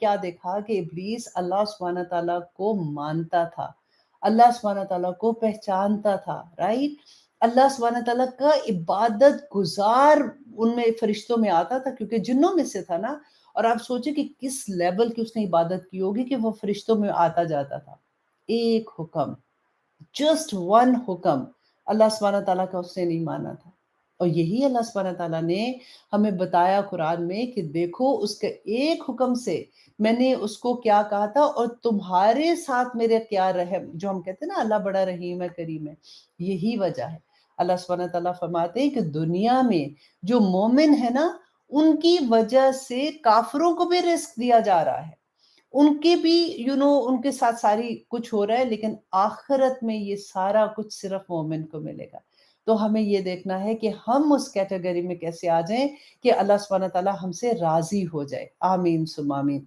کیا دیکھا کہ ابلیس اللہ سبحانہ تعالیٰ کو مانتا تھا، اللہ سبحانہ تعالیٰ کو پہچانتا تھا، رائٹ؟ اللہ سبحانہ تعالیٰ کا عبادت گزار ان میں فرشتوں میں آتا تھا، کیونکہ جنوں میں سے تھا نا. اور آپ سوچیں کہ کس لیول کی اس نے عبادت کی ہوگی کہ وہ فرشتوں میں آتا جاتا تھا. ایک حکم، جسٹ ون حکم اللہ سبحانہ تعالیٰ کا اس نے نہیں مانا تھا. اور یہی اللہ سبحانہ تعالیٰ نے ہمیں بتایا قرآن میں کہ دیکھو اس کے ایک حکم سے میں نے اس کو کیا کہا تھا، اور تمہارے ساتھ میرے کیا رحم، جو ہم کہتے ہیں نا اللہ بڑا رحیم ہے کریم ہے. یہی وجہ ہے اللہ سبحانہ تعالیٰ فرماتے ہیں کہ دنیا میں جو مومن ہے نا ان کی وجہ سے کافروں کو بھی رزق دیا جا رہا ہے، ان کے بھی ان کے ساتھ ساری کچھ ہو رہا ہے، لیکن آخرت میں یہ سارا کچھ صرف مومن کو ملے گا. تو ہمیں یہ دیکھنا ہے کہ ہم اس کیٹیگری میں کیسے آ جائیں کہ اللہ سبحانہ تعالیٰ ہم سے راضی ہو جائے. آمین ثم آمین.